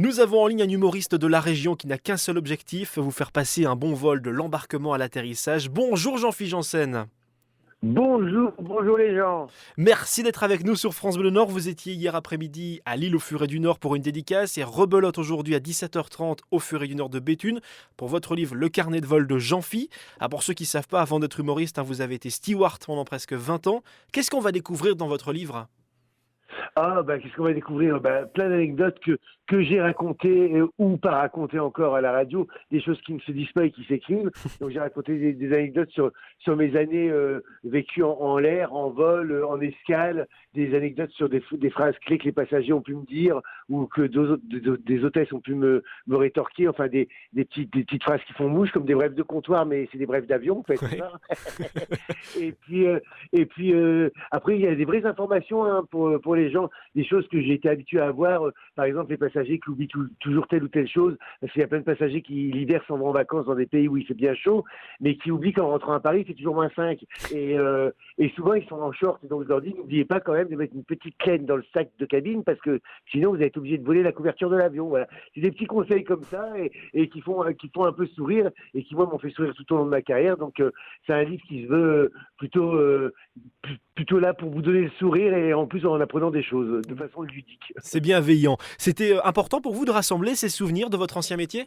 Nous avons en ligne un humoriste de la région qui n'a qu'un seul objectif, vous faire passer un bon vol de l'embarquement à l'atterrissage. Bonjour Jean-Philippe Janssen. Bonjour, bonjour les gens. Merci d'être avec nous sur France Bleu Nord. Vous étiez hier après-midi à Lille au Furet du Nord pour une dédicace et rebelote aujourd'hui à 17h30 au Furet du Nord de Béthune pour votre livre Le carnet de vol de Jean-Phi. Pour ceux qui ne savent pas, avant d'être humoriste, vous avez été steward pendant presque 20 ans. Qu'est-ce qu'on va découvrir dans votre livre ? Qu'est-ce qu'on va découvrir? Plein d'anecdotes que j'ai racontées ou pas racontées encore à la radio, des choses qui ne se disent pas et qui s'écrivent. Donc j'ai raconté des anecdotes sur mes années vécues en l'air, en vol, en escale, des anecdotes sur des phrases clés que les passagers ont pu me dire ou que des hôtesses ont pu me rétorquer, enfin des petites phrases qui font mouche comme des brèves de comptoir, mais c'est des brèves d'avion en fait. Ouais. et puis après il y a des vraies informations pour les gens, des choses que j'ai été habitué à voir, par exemple les passagers qui oublient toujours telle ou telle chose, parce qu'il y a plein de passagers qui l'hiver s'en vont en vacances dans des pays où il fait bien chaud, mais qui oublient qu'en rentrant à Paris il fait toujours -5, et souvent ils sont en short, et donc je leur dis n'oubliez pas quand même de mettre une petite chaîne dans le sac de cabine, parce que sinon vous allez être obligé de voler la couverture de l'avion. Voilà, c'est des petits conseils comme ça et qui font un peu sourire et qui moi m'ont fait sourire tout au long de ma carrière. Donc c'est un livre qui se veut plutôt là pour vous donner le sourire et en plus en apprenant des choses de façon ludique. C'est bienveillant. C'était important pour vous de rassembler ces souvenirs de votre ancien métier ?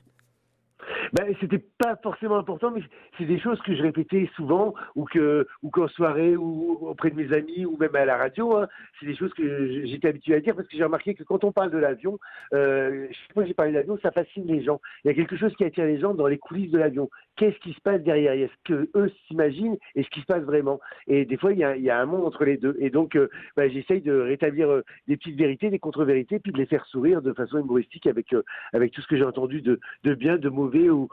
C'était pas forcément important, mais c'est des choses que je répétais souvent, ou qu'en soirée, ou auprès de mes amis, ou même à la radio, hein. C'est des choses que j'étais habitué à dire, parce que j'ai remarqué que quand on parle de l'avion, chaque fois que j'ai parlé de l'avion, ça fascine les gens. Il y a quelque chose qui attire les gens dans les coulisses de l'avion. Qu'est-ce qui se passe derrière? Il y a ce qu'eux s'imaginent et ce qui se passe vraiment. Et des fois, il y a un monde entre les deux. Et donc, j'essaye de rétablir des petites vérités, des contre-vérités, puis de les faire sourire de façon humoristique avec tout ce que j'ai entendu de bien, de mauvais ou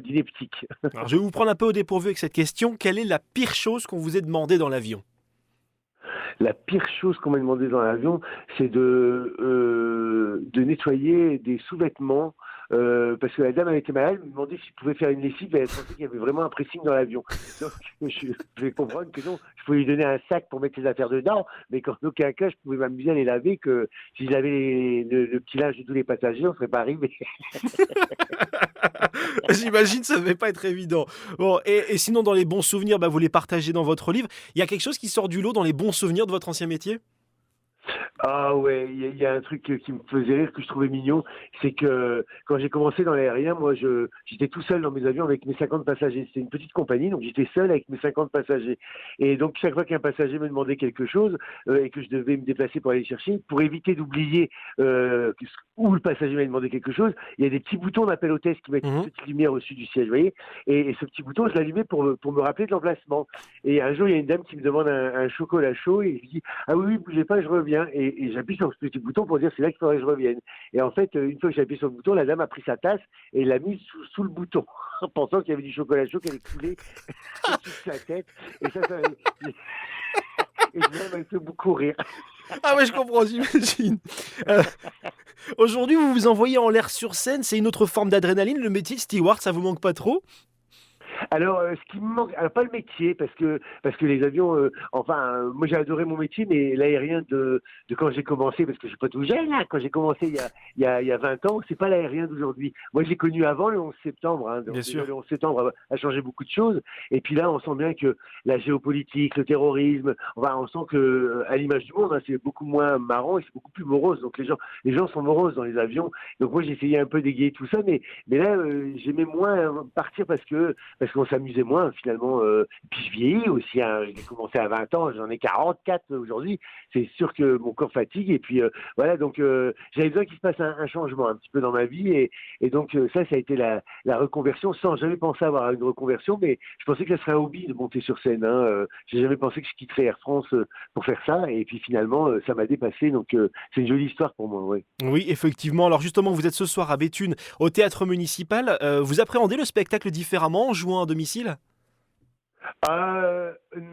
d'ineptique. Alors, je vais vous prendre un peu au dépourvu avec cette question. Quelle est la pire chose qu'on vous ait demandé dans l'avion ? La pire chose qu'on m'a demandé dans l'avion, c'est de nettoyer des sous-vêtements, parce que la dame avait été malade, elle me demandait si je pouvais faire une lessive, elle pensait qu'il y avait vraiment un pressing dans l'avion. Donc je vais comprendre que non, je pouvais lui donner un sac pour mettre ses affaires dedans, mais qu'en aucun cas je pouvais m'amuser à les laver, que si je lavais le petit linge de tous les passagers, on ne serait pas arrivé. J'imagine, ça ne devait pas être évident. Bon, et sinon, dans les bons souvenirs, vous les partagez dans votre livre. Il y a quelque chose qui sort du lot dans les bons souvenirs de votre ancien métier ? Ah ouais, il y a un truc qui me faisait rire, que je trouvais mignon, c'est que quand j'ai commencé dans l'aérien, moi j'étais tout seul dans mes avions avec mes 50 passagers. C'était une petite compagnie, donc j'étais seul avec mes 50 passagers. Et donc chaque fois qu'un passager me demandait quelque chose et que je devais me déplacer pour aller le chercher, pour éviter d'oublier où le passager m'a demandé quelque chose, il y a des petits boutons d'appel hôtesse qui mettent une petite lumière au-dessus du siège, vous voyez, et ce petit bouton, je l'allumais pour me rappeler de l'emplacement. Et un jour, il y a une dame qui me demande un chocolat chaud et je lui dis ah oui, bougez pas, je reviens. Et j'appuie sur ce petit bouton pour dire c'est là qu'il faudrait que je revienne. Et en fait, une fois que j'ai appuyé sur le bouton, la dame a pris sa tasse et l'a mise sous le bouton, en pensant qu'il y avait du chocolat chaud qui allait couler sur sa tête. Et et je m'a fait beaucoup rire. Ah ouais, je comprends, j'imagine. Euh, Aujourd'hui, vous vous envoyez en l'air sur scène, c'est une autre forme d'adrénaline. Le métier de steward, ça vous manque pas trop ? Alors, ce qui me manque, alors pas le métier, parce que les avions, moi j'ai adoré mon métier, mais l'aérien de quand j'ai commencé, parce que je suis pas tout jeune, hein, quand j'ai commencé il y a 20 ans, c'est pas l'aérien d'aujourd'hui. Moi, j'ai connu avant le 11 septembre, hein, donc Bien déjà, sûr. le 11 septembre a changé beaucoup de choses, et puis là, on sent bien que la géopolitique, le terrorisme, on sent que, à l'image du monde, hein, c'est beaucoup moins marrant et c'est beaucoup plus morose. Donc les gens sont moroses dans les avions. Donc moi, j'ai essayé un peu d'égayer tout ça, mais là, j'aimais moins partir parce qu'on s'amusait moins finalement. Puis je vieillis aussi, hein. J'ai commencé à 20 ans, j'en ai 44 aujourd'hui. C'est sûr que mon corps fatigue et puis voilà, donc j'avais besoin qu'il se passe un changement un petit peu dans ma vie et donc ça a été la reconversion, sans jamais penser avoir une reconversion, mais je pensais que ça serait un hobby de monter sur scène, hein. J'ai jamais pensé que je quitterais Air France pour faire ça et puis finalement ça m'a dépassé, donc c'est une jolie histoire pour moi, ouais. Oui, effectivement. Alors justement, vous êtes ce soir à Béthune, au théâtre municipal. Vous appréhendez le spectacle différemment en jouant à domicile ?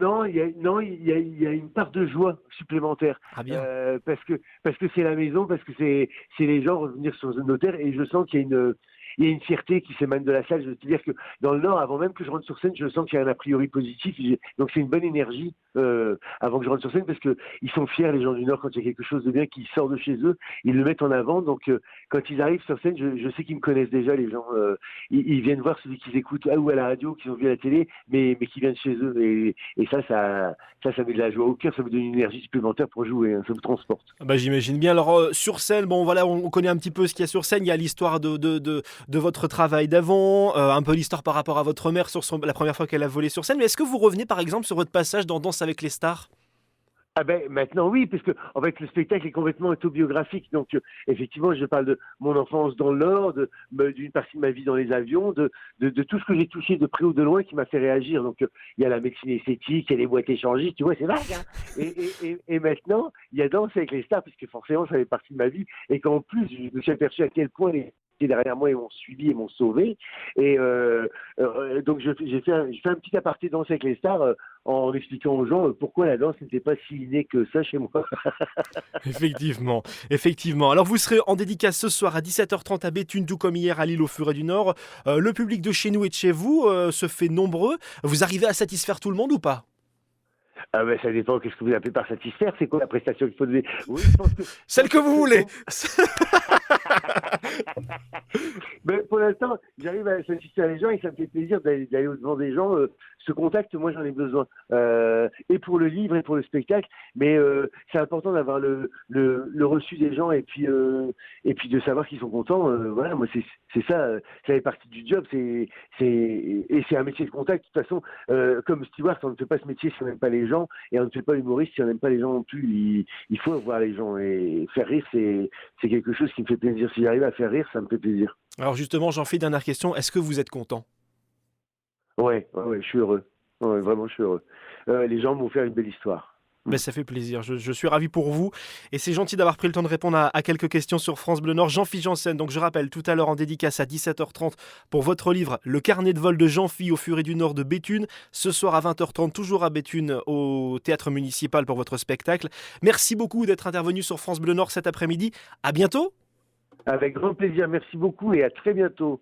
Non, il y a une part de joie supplémentaire, Ah bien. parce que c'est la maison, parce que c'est les gens revenir sur nos terres et je sens qu'il y a il y a une fierté qui s'émane de la salle. Je veux te dire que dans le Nord, avant même que je rentre sur scène, je sens qu'il y a un a priori positif. Donc c'est une bonne énergie avant que je rentre sur scène parce que ils sont fiers, les gens du Nord, quand il y a quelque chose de bien qui sort de chez eux, ils le mettent en avant. Donc quand ils arrivent sur scène, je sais qu'ils me connaissent déjà, les gens. Ils viennent voir celui qu'ils écoutent ou à la radio, qu'ils ont vu à la télé, mais qui vient de chez eux. Et ça met de la joie au cœur, ça me donne une énergie supplémentaire pour jouer, hein, ça me transporte. Ah bah, j'imagine bien. Alors sur scène, bon voilà, on connaît un petit peu ce qu'il y a sur scène. Il y a l'histoire de votre travail d'avant, un peu l'histoire par rapport à votre mère sur la première fois qu'elle a volé sur scène. Mais est-ce que vous revenez par exemple sur votre passage dans Danse avec les stars? Ah ben maintenant oui, parce que en fait le spectacle est complètement autobiographique. Donc effectivement, je parle de mon enfance dans le Nord, d'une partie de ma vie dans les avions, de tout ce que j'ai touché de près ou de loin qui m'a fait réagir. Donc il y a la médecine esthétique, il y a les boîtes échangistes, tu vois, c'est vague. Hein. Et maintenant, il y a Danse avec les stars, puisque forcément ça fait partie de ma vie, et qu'en plus je me suis aperçu à quel point les derrière moi, ils m'ont suivi et m'ont sauvé. Et donc, j'ai fait un petit aparté Danse avec les stars en expliquant aux gens pourquoi la danse n'était pas si innée que ça chez moi. Effectivement, effectivement. Alors vous serez en dédicace ce soir à 17h30 à Béthune, tout comme hier à Lille au Furet du Nord. Le public de chez nous et de chez vous se fait nombreux. Vous arrivez à satisfaire tout le monde ou pas? Ah ben ça dépend, qu'est-ce que vous appelez par satisfaire, c'est quoi la prestation qu'il faut donner? Oui, je pense que... Celle que vous voulez. Mais pour l'instant, j'arrive à satisfaire les gens et ça me fait plaisir d'aller au-devant des gens. Ce contact, moi, j'en ai besoin. Et pour le livre et pour le spectacle. Mais c'est important d'avoir le reçu des gens et puis de savoir qu'ils sont contents. Voilà, moi, c'est ça. Ça fait partie du job. Et c'est un métier de contact. De toute façon, comme Stewart, on ne fait pas ce métier si on n'aime pas les gens. Et on ne fait pas l'humoriste si on n'aime pas les gens non plus. Il faut voir les gens. Et faire rire, c'est quelque chose qui me fait plaisir. Si j'arrive à faire rire, ça me fait plaisir. Alors justement, j'en fais dernière question. Est-ce que vous êtes content? Ouais, je suis heureux. Ouais, vraiment, je suis heureux. Les gens m'ont fait une belle histoire. Ben, ça fait plaisir, je suis ravi pour vous et c'est gentil d'avoir pris le temps de répondre à quelques questions sur France Bleu Nord. Jean-Philippe Janssen, donc je rappelle tout à l'heure en dédicace à 17h30 pour votre livre Le carnet de vol de Jean-Philippe au Furet du Nord de Béthune. Ce soir à 20h30, toujours à Béthune au théâtre municipal pour votre spectacle. Merci beaucoup d'être intervenu sur France Bleu Nord cet après-midi. À bientôt. Avec grand plaisir, merci beaucoup et à très bientôt.